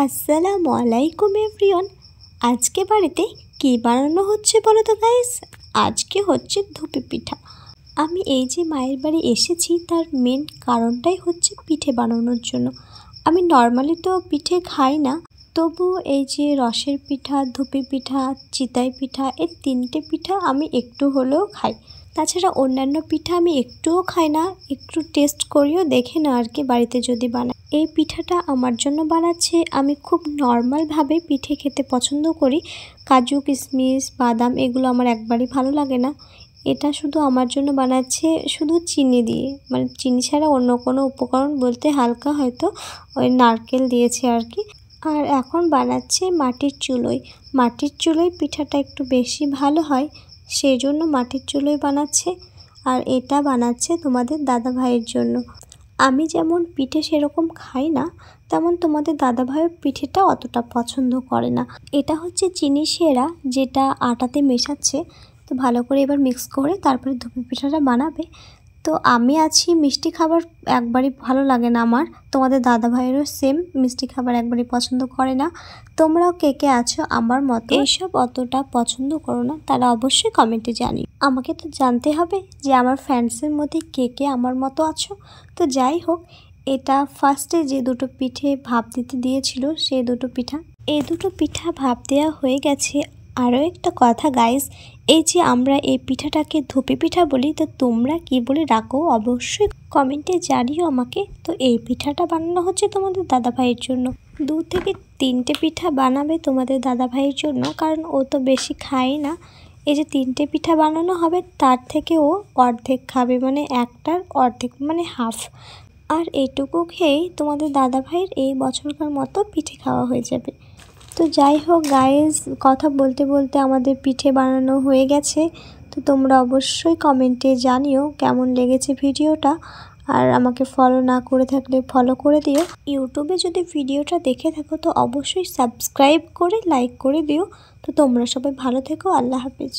আসসালামু আলাইকুম এভরিওয়ান। আজকে বাড়িতে কি বানানো হচ্ছে বলো তো গাইস? আজকে হচ্ছে ধুপি পিঠা। আমি এই যে মায়ের বাড়ি এসেছি তার মেন কারণটাই হচ্ছে পিঠে বানানোর জন্য। আমি নর্মালি তো পিঠে খাই না, তবু এই যে রসের পিঠা, ধুপি পিঠা, চিতাই পিঠা, এই তিনটে পিঠা আমি একটু হলেও খাই। তাছাড়া অন্যান্য পিঠা আমি একটুও খাই না, একটু টেস্ট করিও দেখে না আর কি বাড়িতে যদি বানাই। এই পিঠাটা আমার জন্য বানাচ্ছে। আমি খুব নর্মালভাবে পিঠে খেতে পছন্দ করি। কাজু কিশমিশ বাদাম এগুলো আমার একবারই ভালো লাগে না। এটা শুধু আমার জন্য বানাচ্ছে শুধু চিনি দিয়ে, মানে চিনি ছাড়া অন্য কোনো উপকরণ বলতে হালকা হয়তো ওই নারকেল দিয়েছে আর কি। আর এখন বানাচ্ছে মাটির চুলোয়। মাটির চুলোয় পিঠাটা একটু বেশি ভালো হয়, সেই জন্য মাটির চুলোয় বানাচ্ছে। আর এটা বানাচ্ছে তোমাদের দাদা ভাইয়ের জন্য। আমি যেমন পিঠে সেরকম খাই না, তেমন তোমাদের দাদাভাইও পিঠেটা অতটা পছন্দ করে না। এটা হচ্ছে চিনি সেরা, যেটা আটাতে মেশাচ্ছে। তো ভালো করে এবার মিক্স করে তারপরে ধুপি পিঠাটা বানাবে। তো আমি আছি, মিষ্টি খাবার একবারই ভালো লাগে না আমার। তোমাদের দাদাভাইয়েরও সেম, মিষ্টি খাবার একবারই পছন্দ করে না। তোমরাও কে কে আছো আমার মতো এইসব অতটা পছন্দ করো না, তারা অবশ্যই কমেন্টে জানি। আমাকে তো জানতে হবে যে আমার ফ্যান্সের মধ্যে কে কে আমার মতো আছো। তো যাই হোক, এটা ফার্স্টে যে দুটো পিঠে ভাপ দিতে দিয়েছিল সেই দুটো পিঠা, এই দুটো পিঠা ভাপ দেওয়া হয়ে গেছে। আরও একটা কথা গাইস, এই যে আমরা এই পিঠাটাকে ধুপি পিঠা বলি, তো তোমরা কি বলে রাখো অবশ্যই কমেন্টে জানিও আমাকে। তো এই পিঠাটা বানানো হচ্ছে তোমাদের দাদাভাইয়ের জন্য। 2 থেকে 3টে পিঠা বানাবে তোমাদের দাদাভাইয়ের জন্য, কারণ ও তো বেশি খায় না। এই যে 3টে পিঠা বানানো হবে, তার থেকে ও অর্ধেক খাবে, মানে একটার অর্ধেক মানে হাফ। আর এইটুকু খেয়েই তোমাদের দাদাভাইয়ের এই বছরকার মতো পিঠে খাওয়া হয়ে যাবে। তো যাই হোক গাইস, কথা বলতে বলতে আমাদের পিঠে বানানো হয়ে গেছে। তো তোমরা অবশ্যই কমেন্টে জানিও কেমন লেগেছে ভিডিওটা। আর আমাকে ফলো না করে থাকলে ফলো করে দিও। ইউটিউবে যদি ভিডিওটা দেখে থাকো তো অবশ্যই সাবস্ক্রাইব করে লাইক করে দিও। তো তোমরা সবাই ভালো থেকো, আল্লাহ হাফেজ।